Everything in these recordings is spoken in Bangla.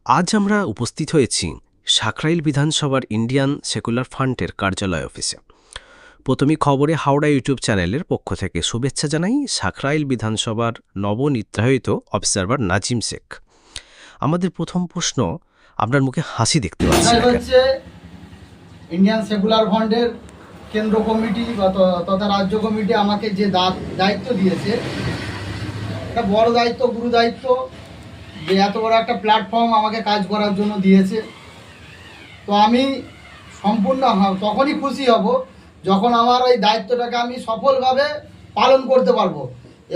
আজ আমরা উপস্থিত হয়েছি সাকরাইল বিধানসভার ইন্ডিয়ান সেকুলার ফ্রন্টের কার্যালয় অফিসে। প্রথমেই খবরে হাওড়া ইউটিউব চ্যানেলের পক্ষ থেকে শুভেচ্ছা জানাই সাকরাইল বিধানসভার নবনির্বাচিত অবজারভার নাজিম শেখ। আমাদের প্রথম প্রশ্ন, আপনার মুখে হাসি দেখতে পাচ্ছি না কেন? হচ্ছে ইন্ডিয়ান সেকুলার ফ্রন্টের কেন্দ্র কমিটি তথা রাজ্য কমিটি আমাকে যে দায়িত্ব দিয়েছে, একটা বড় দায়িত্ব, গুরু দায়িত্ব, যে এত বড় একটা প্ল্যাটফর্ম আমাকে কাজ করার জন্য দিয়েছে। তো আমি সম্পূর্ণ তখনই খুশি হব যখন আমার এই দায়িত্বটাকে আমি সফলভাবে পালন করতে পারবো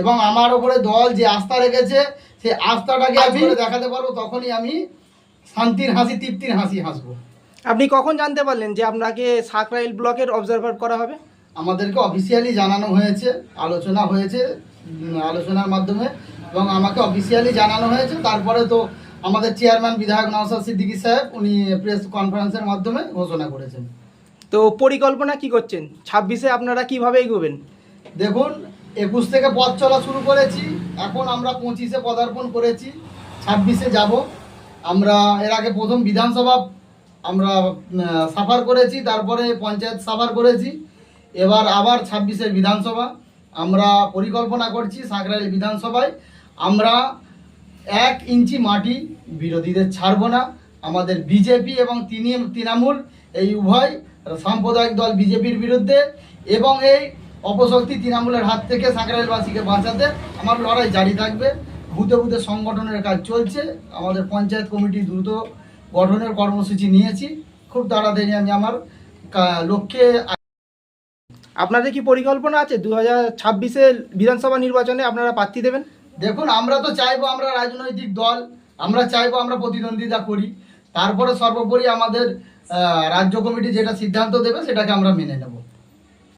এবং আমার ওপরে দল যে আস্থা রেখেছে সেই আস্থাটাকে আমি দেখাতে পারবো। তখনই আমি শান্তির হাসি, তৃপ্তির হাসি হাসবো। আপনি কখন জানতে পারলেন যে আপনাকে সাকরাইল ব্লকের অবজারভার করা হবে? আমাদেরকে অফিসিয়ালি জানানো হয়েছে, আলোচনা হয়েছে আলোচনার মাধ্যমে, এবং আমাকে অফিসিয়ালি জানানো হয়েছে। তারপরে তো আমাদের চেয়ারম্যান বিধায়ক নওশাদ সিদ্দিকী সাহেব উনি প্রেস কনফারেন্সের মাধ্যমে ঘোষণা করেছেন। তো পরিকল্পনা কি করছেন 26-এ আপনারা কিভাবে এগোবেন? দেখুন, 21 থেকে পথ চলা শুরু করেছি, এখন আমরা 25-এ পদার্পণ করেছি, 26-এ যাব। আমরা এর আগে প্রথম বিধানসভা আমরা সাফার করেছি, তারপরে পঞ্চায়েত সাফার করেছি, এবার আবার 26-এর বিধানসভা আমরা পরিকল্পনা করছি। সাকরাইল বিধানসভায় আমরা 1 ইঞ্চি মাটি বিরোধীদের ছাড়ব না। আমাদের বিজেপি এবং তৃণমূল এই উভয় সাম্প্রদায়িক দল বিজেপির বিরুদ্ধে এবং এই অপশক্তি তৃণমূলের হাত থেকে সাকরাইলবাসীকে বাঁচাতে আমার লড়াই জারি থাকবে। বুথে বুথে সংগঠনের কাজ চলছে। আমাদের পঞ্চায়েত কমিটি দ্রুত গঠনের কর্মসূচি নিয়েছি। খুব তাড়াতাড়ি আমি আমার লক্ষ্যে। আপনাদের কি পরিকল্পনা আছে 2026-এর বিধানসভা নির্বাচনে আপনারা প্রার্থী দেবেন? দেখুন, আমরা তো চাইবো, আমরা রাজনৈতিক দল, আমরা চাইবো আমরা প্রতিদ্বন্দ্বিতা করি। তারপরে সর্বোপরি আমাদের রাজ্য কমিটি যেটা সিদ্ধান্ত দেবে সেটাকে আমরা মেনে নেব।